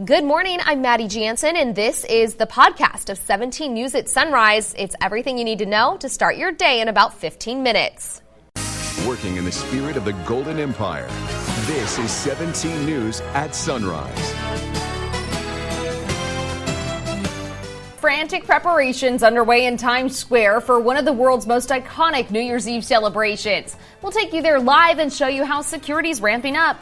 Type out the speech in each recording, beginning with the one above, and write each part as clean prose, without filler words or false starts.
Good morning, I'm Maddie Jansen, and this is the podcast of 17 News at Sunrise. It's everything you need to know to start your day in about 15 minutes. Working in the spirit of the Golden Empire, this is 17 News at Sunrise. Frantic preparations underway in Times Square for one of the world's most iconic New Year's Eve celebrations. We'll take you there live and show you how security's ramping up.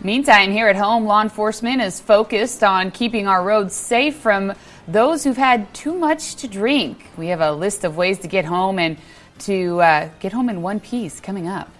Meantime, here at home, law enforcement is focused on keeping our roads safe from those who've had too much to drink. We have a list of ways to get home and to get home in one piece coming up.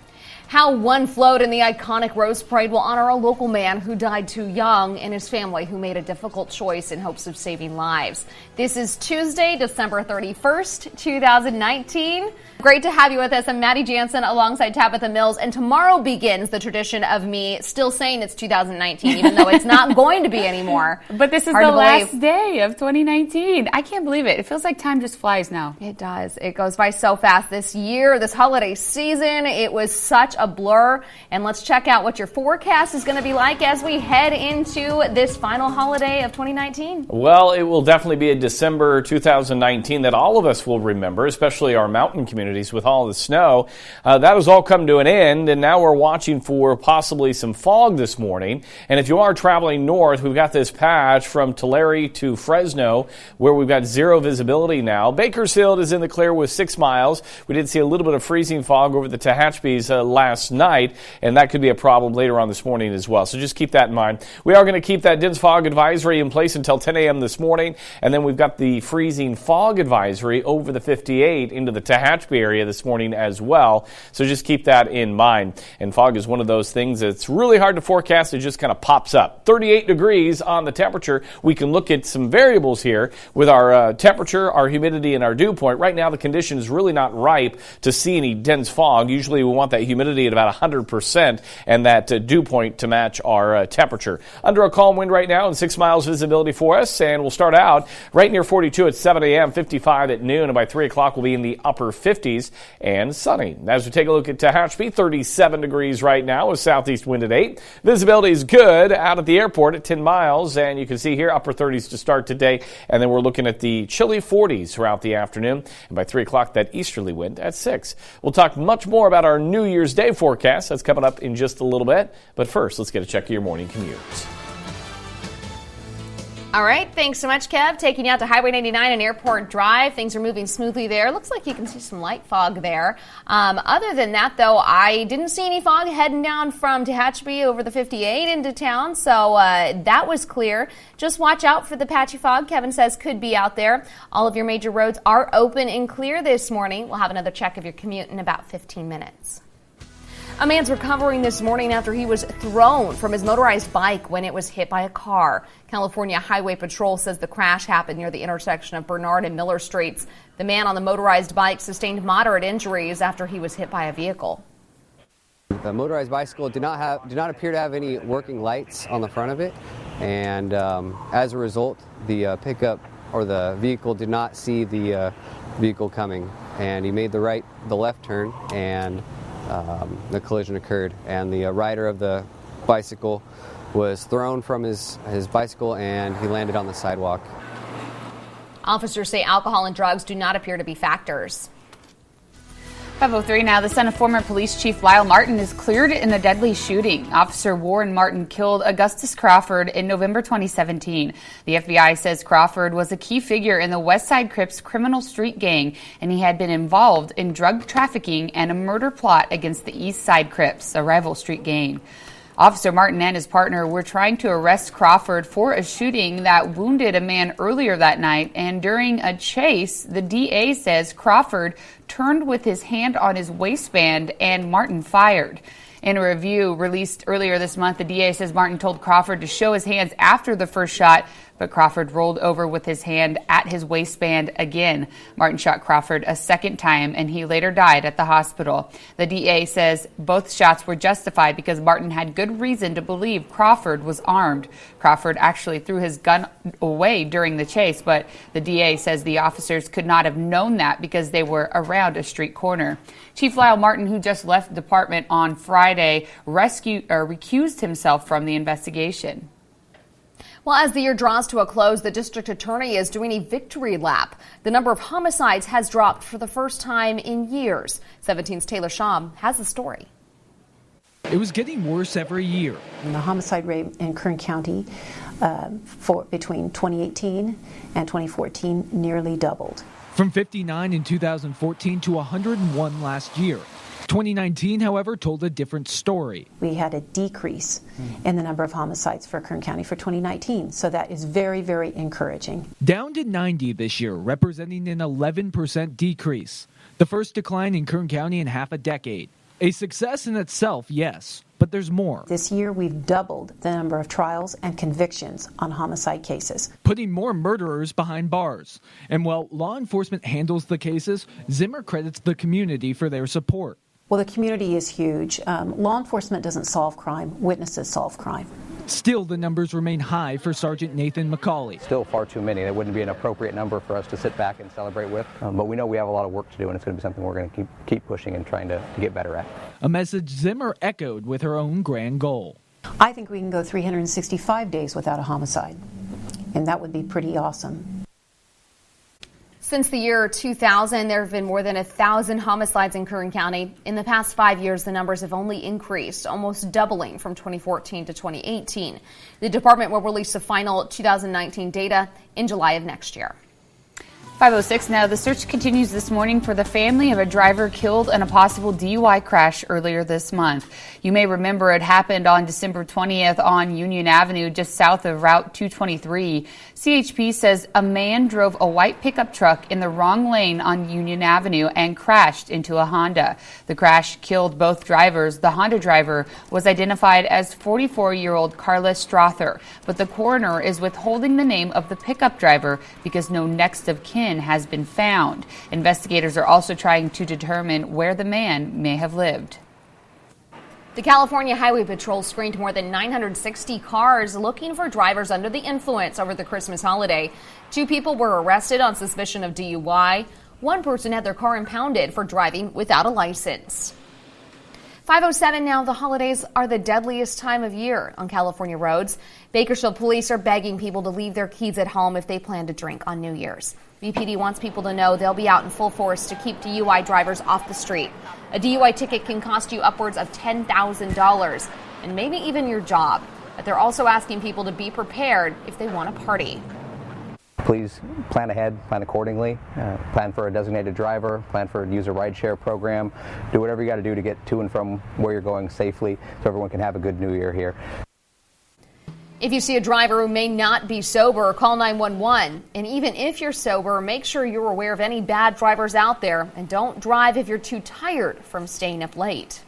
How one float in the iconic Rose Parade will honor a local man who died too young and his family who made a difficult choice in hopes of saving lives. This is Tuesday, December 31st, 2019. Great to have you with us. I'm Maddie Jansen alongside Tabitha Mills, and tomorrow begins the tradition of me still saying it's 2019, even though it's not going to be anymore. But this is the last day of 2019. I can't believe it. It feels like time just flies now. It does. It goes by so fast this year, this holiday season. It was such a blur. And let's check out what your forecast is going to be like as we head into this final holiday of 2019. Well, it will definitely be a December 2019 that all of us will remember, especially our mountain communities with all the snow. That has all come to an end, and now we're watching for possibly some fog this morning. And if you are traveling north, we've got this patch from Tulare to Fresno where we've got zero visibility now. Bakersfield is in the clear with 6 miles. We did see a little bit of freezing fog over the Tehachapi's last night, and that could be a problem later on this morning as well. So just keep that in mind. We are going to keep that dense fog advisory in place until 10 a.m. this morning, and then we've got the freezing fog advisory over the 58 into the Tehachapi area this morning as well. So just keep that in mind. And fog is one of those things that's really hard to forecast. It just kind of pops up. 38 degrees on the temperature. We can look at some variables here with our temperature, our humidity, and our dew point. Right now the condition is really not ripe to see any dense fog. Usually we want that humidity at about 100% and that dew point to match our temperature. Under a calm wind right now and 6 miles visibility for us, and we'll start out right near 42 at 7 a.m., 55 at noon, and by 3 o'clock we'll be in the upper 50s and sunny. As we take a look at Tehachapi, 37 degrees right now with southeast wind at 8. Visibility is good out at the airport at 10 miles, and you can see here upper 30s to start today, and then we're looking at the chilly 40s throughout the afternoon, and by 3 o'clock that easterly wind at 6. We'll talk much more about our New Year's Day forecast. That's coming up in just a little bit, but first let's get a check of your morning commute. All right, thanks so much, Kev. Taking you out to Highway 99 and Airport Drive. Things are moving smoothly there. Looks like you can see some light fog there. Other than that, though, I didn't see any fog heading down from Tehachapi over the 58 into town, so that was clear. Just watch out for the patchy fog, Kevin says, could be out there. All of your major roads are open and clear this morning. We'll have another check of your commute in about 15 minutes. A man's recovering this morning after he was thrown from his motorized bike when it was hit by a car. California Highway Patrol says the crash happened near the intersection of Bernard and Miller Streets. The man on the motorized bike sustained moderate injuries after he was hit by a vehicle. The motorized bicycle did not appear to have any working lights on the front of it, and as a result, the pickup or the vehicle did not see the vehicle coming, and he made the left turn, and the collision occurred, and the rider of the bicycle was thrown from his bicycle, and he landed on the sidewalk. Officers say alcohol and drugs do not appear to be factors. 5:03 now. The son of former police chief Lyle Martin is cleared in a deadly shooting. Officer Warren Martin killed Augustus Crawford in November 2017. The FBI says Crawford was a key figure in the West Side Crips criminal street gang, and he had been involved in drug trafficking and a murder plot against the East Side Crips, a rival street gang. Officer Martin and his partner were trying to arrest Crawford for a shooting that wounded a man earlier that night, and during a chase, the DA says Crawford turned with his hand on his waistband and Martin fired. In a review released earlier this month, the DA says Martin told Crawford to show his hands after the first shot, but Crawford rolled over with his hand at his waistband again. Martin shot Crawford a second time, and he later died at the hospital. The DA says both shots were justified because Martin had good reason to believe Crawford was armed. Crawford actually threw his gun away during the chase, but the DA says the officers could not have known that because they were around a street corner. Chief Lyle Martin, who just left the department on Friday, recused himself from the investigation. Well, as the year draws to a close, the district attorney is doing a victory lap. The number of homicides has dropped for the first time in years. 17's Taylor Shaw has the story. It was getting worse every year. The homicide rate in Kern County between 2018 and 2014 nearly doubled. From 59 in 2014 to 101 last year. 2019, however, told a different story. We had a decrease in the number of homicides for Kern County for 2019, so that is very, very encouraging. Down to 90 this year, representing an 11% decrease. The first decline in Kern County in half a decade. A success in itself, yes, but there's more. This year, we've doubled the number of trials and convictions on homicide cases. Putting more murderers behind bars. And while law enforcement handles the cases, Zimmer credits the community for their support. Well, the community is huge. Law enforcement doesn't solve crime. Witnesses solve crime. Still, the numbers remain high for Sergeant Nathan McCauley. Still far too many. That wouldn't be an appropriate number for us to sit back and celebrate with. But we know we have a lot of work to do, and it's going to be something we're going to keep pushing and trying to get better at. A message Zimmer echoed with her own grand goal. I think we can go 365 days without a homicide, and that would be pretty awesome. Since the year 2000, there have been more than 1,000 homicides in Kern County. In the past 5 years, the numbers have only increased, almost doubling from 2014 to 2018. The department will release the final 2019 data in July of next year. 5:06 now. The search continues this morning for the family of a driver killed in a possible DUI crash earlier this month. You may remember it happened on December 20th on Union Avenue, just south of Route 223. CHP says a man drove a white pickup truck in the wrong lane on Union Avenue and crashed into a Honda. The crash killed both drivers. The Honda driver was identified as 44-year-old Carla Strother, but the coroner is withholding the name of the pickup driver because no next of kin has been found. Investigators are also trying to determine where the man may have lived. The California Highway Patrol screened more than 960 cars looking for drivers under the influence over the Christmas holiday. 2 people were arrested on suspicion of DUI. 1 person had their car impounded for driving without a license. 5:07 now. The holidays are the deadliest time of year on California roads. Bakersfield police are begging people to leave their keys at home if they plan to drink on New Year's. BPD wants people to know they'll be out in full force to keep DUI drivers off the street. A DUI ticket can cost you upwards of $10,000 and maybe even your job. But they're also asking people to be prepared if they want to party. Please plan ahead, plan accordingly, plan for a designated driver, plan for a user rideshare program. Do whatever you got to do to get to and from where you're going safely so everyone can have a good new year here. If you see a driver who may not be sober, call 911. And even if you're sober, make sure you're aware of any bad drivers out there. And don't drive if you're too tired from staying up late.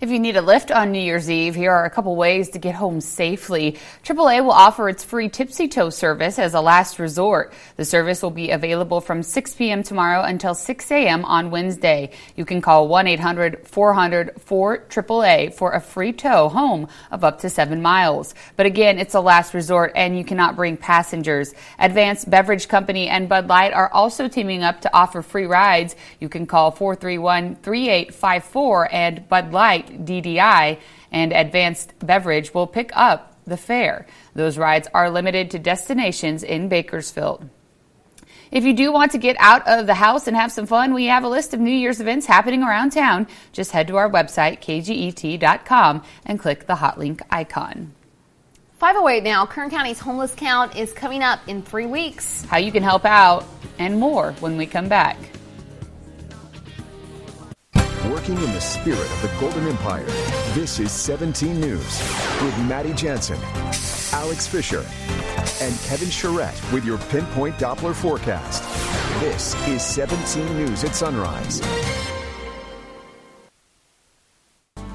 If you need a lift on New Year's Eve, here are a couple ways to get home safely. AAA will offer its free Tipsy Toe service as a last resort. The service will be available from 6 p.m. tomorrow until 6 a.m. on Wednesday. You can call 1-800-400-4AAA for a free tow home of up to 7 miles. But again, it's a last resort and you cannot bring passengers. Advanced Beverage Company and Bud Light are also teaming up to offer free rides. You can call 431-3854 and Bud Light DDI and Advanced Beverage will pick up the fare. Those rides are limited to destinations in Bakersfield. If you do want to get out of the house and have some fun, we have a list of New Year's events happening around town. Just head to our website, kget.com, and click the hot link icon. 5:08 now. Kern County's homeless count is coming up in 3 weeks. How you can help out and more when we come back. Working in the spirit of the Golden Empire, this is 17 News with Maddie Jansen, Alex Fisher, and Kevin Charette with your Pinpoint Doppler forecast. This is 17 News at Sunrise.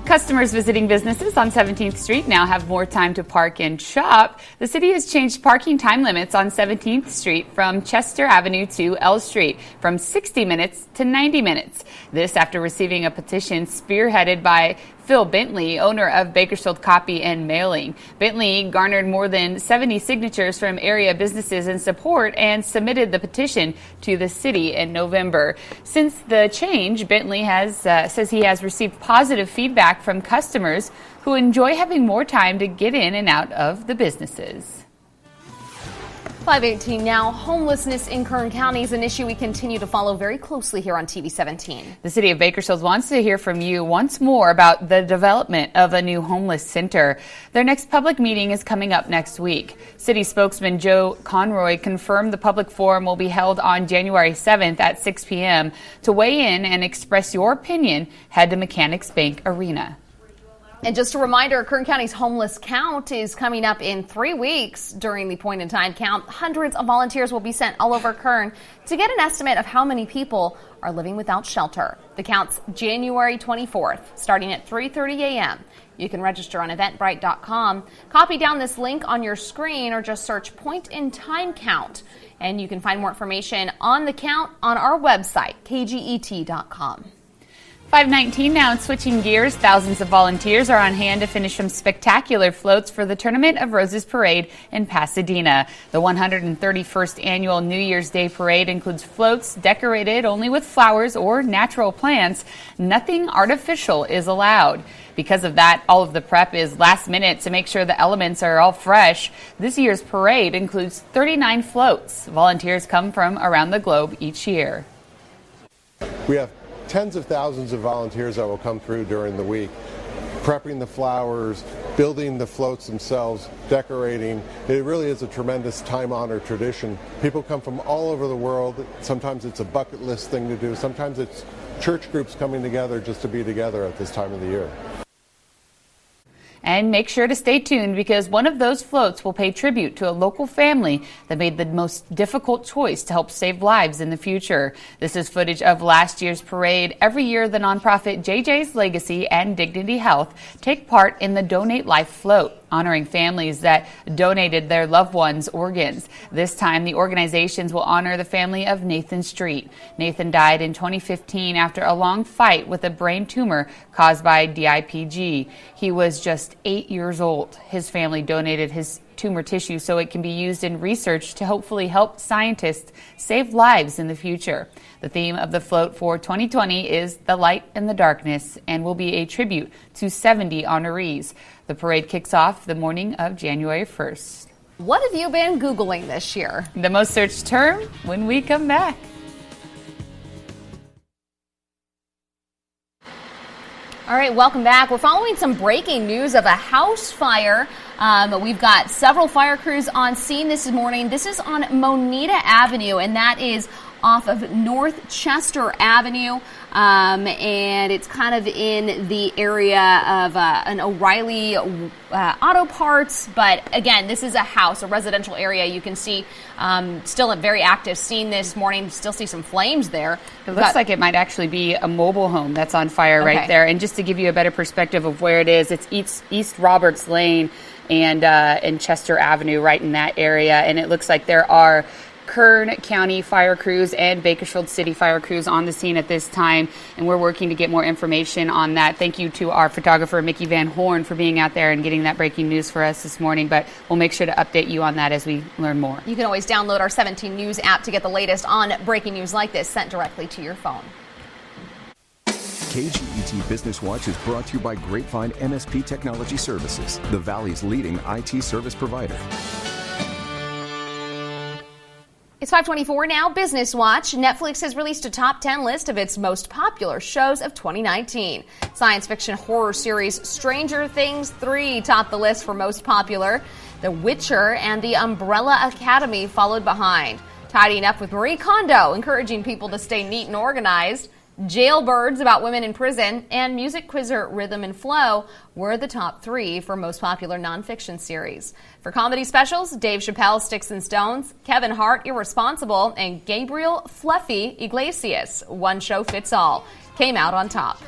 Customers visiting businesses on 17th Street now have more time to park and shop. The city has changed parking time limits on 17th Street from Chester Avenue to L Street from 60 minutes to 90 minutes. This after receiving a petition spearheaded by Phil Bentley, owner of Bakersfield Copy and Mailing. Bentley garnered more than 70 signatures from area businesses in support and submitted the petition to the city in November. Since the change, Bentley says he has received positive feedback from customers who enjoy having more time to get in and out of the businesses. 5:18 now. Homelessness in Kern County is an issue we continue to follow very closely here on TV 17. The city of Bakersfield wants to hear from you once more about the development of a new homeless center. Their next public meeting is coming up next week. City spokesman Joe Conroy confirmed the public forum will be held on January 7th at 6 p.m. To weigh in and express your opinion, head to Mechanics Bank Arena. And just a reminder, Kern County's homeless count is coming up in 3 weeks. During the point-in-time count, hundreds of volunteers will be sent all over Kern to get an estimate of how many people are living without shelter. The count's January 24th, starting at 3:30 a.m. You can register on eventbrite.com. Copy down this link on your screen or just search point-in-time count. And you can find more information on the count on our website, kget.com. 5:19 now, and switching gears, thousands of volunteers are on hand to finish some spectacular floats for the Tournament of Roses Parade in Pasadena. The 131st annual New Year's Day Parade includes floats decorated only with flowers or natural plants. Nothing artificial is allowed. Because of that, all of the prep is last minute to make sure the elements are all fresh. This year's parade includes 39 floats. Volunteers come from around the globe each year. We have tens of thousands of volunteers that will come through during the week, prepping the flowers, building the floats themselves, decorating. It really is a tremendous time-honored tradition. People come from all over the world. Sometimes it's a bucket list thing to do. Sometimes it's church groups coming together just to be together at this time of the year. And make sure to stay tuned, because one of those floats will pay tribute to a local family that made the most difficult choice to help save lives in the future. This is footage of last year's parade. Every year, the nonprofit JJ's Legacy and Dignity Health take part in the Donate Life float, honoring families that donated their loved ones' organs. This time, the organizations will honor the family of Nathan Street. Nathan died in 2015 after a long fight with a brain tumor caused by DIPG. He was just 8 years old. His family donated his tumor tissue so it can be used in research to hopefully help scientists save lives in the future. The theme of the float for 2020 is The Light in the Darkness and will be a tribute to 70 honorees. The parade kicks off the morning of January 1st. What have you been Googling this year? The most searched term when we come back. All right, welcome back. We're following some breaking news of a house fire. We've got several fire crews on scene this morning. This is on Moneta Avenue, and that is off of North Chester Avenue. And it's kind of in the area of an O'Reilly Auto Parts. But again, this is a house, a residential area. You can see still a very active scene this morning. Still see some flames there. It looks like it might actually be a mobile home that's on fire right there. And just to give you a better perspective of where it is, it's East Roberts Lane and Chester Avenue, right in that area. And it looks like there are Kern County fire crews and Bakersfield City fire crews on the scene at this time, and we're working to get more information on that. Thank you to our photographer, Mickey Van Horn, for being out there and getting that breaking news for us this morning, but we'll make sure to update you on that as we learn more. You can always download our 17 News app to get the latest on breaking news like this sent directly to your phone. KGET Business Watch is brought to you by Grapevine MSP Technology Services, the Valley's leading IT service provider. It's 5:24 now. Business Watch. Netflix has released a top 10 list of its most popular shows of 2019. Science fiction horror series Stranger Things 3 topped the list for most popular. The Witcher and The Umbrella Academy followed behind. Tidying up with Marie Kondo, encouraging people to stay neat and organized. Jailbirds, about women in prison, and music quizzer Rhythm and Flow were the top 3 for most popular nonfiction series. For comedy specials, Dave Chappelle, Sticks and Stones, Kevin Hart, Irresponsible, and Gabriel Fluffy Iglesias, One Show Fits All, came out on top.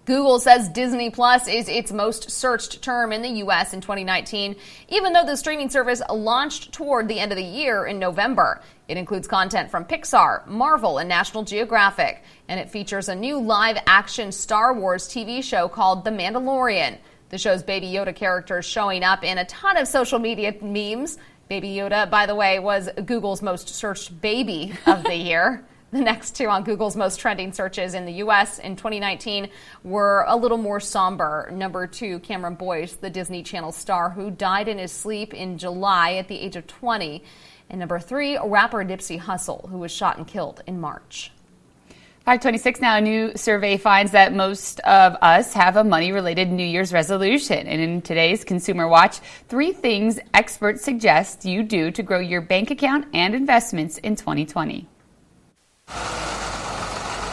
Google says Disney Plus is its most searched term in the U.S. in 2019, even though the streaming service launched toward the end of the year in November. It includes content from Pixar, Marvel, and National Geographic, and it features a new live-action Star Wars TV show called The Mandalorian. The show's Baby Yoda character is showing up in a ton of social media memes. Baby Yoda, by the way, was Google's most searched baby of the year. The next two on Google's most trending searches in the U.S. in 2019 were a little more somber. Number 2, Cameron Boyce, the Disney Channel star who died in his sleep in July at the age of 20. And number 3, rapper Nipsey Hussle, who was shot and killed in March. 5:26 now. A new survey finds that most of us have a money-related New Year's resolution. And in today's Consumer Watch, 3 things experts suggest you do to grow your bank account and investments in 2020.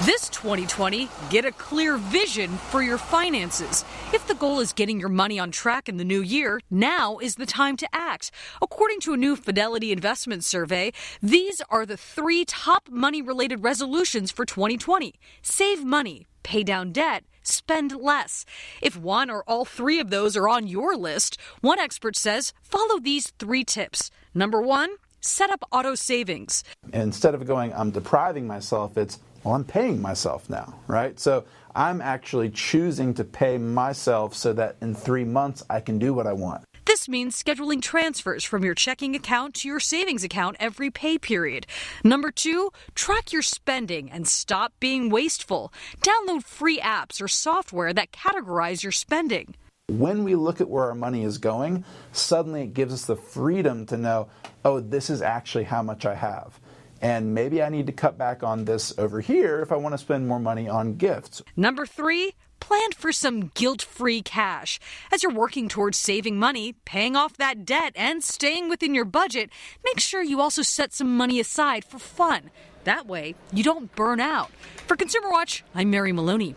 This 2020, get a clear vision for your finances. If the goal is getting your money on track in the new year, now is the time to act. According to a new Fidelity investment survey, these are the 3 top money-related resolutions for 2020. Save money, pay down debt, spend less. If one or all 3 of those are on your list, one expert says follow these 3 tips. Number 1, set up auto savings. Instead of going, I'm depriving myself, it's, well, I'm paying myself now, right? So I'm actually choosing to pay myself so that in 3 months I can do what I want. This means scheduling transfers from your checking account to your savings account every pay period. Number 2, track your spending and stop being wasteful. Download free apps or software that categorize your spending. When we look at where our money is going, suddenly it gives us the freedom to know, oh, this is actually how much I have. And maybe I need to cut back on this over here if I want to spend more money on gifts. Number 3, plan for some guilt-free cash. As you're working towards saving money, paying off that debt, and staying within your budget, make sure you also set some money aside for fun. That way, you don't burn out. For Consumer Watch, I'm Mary Maloney.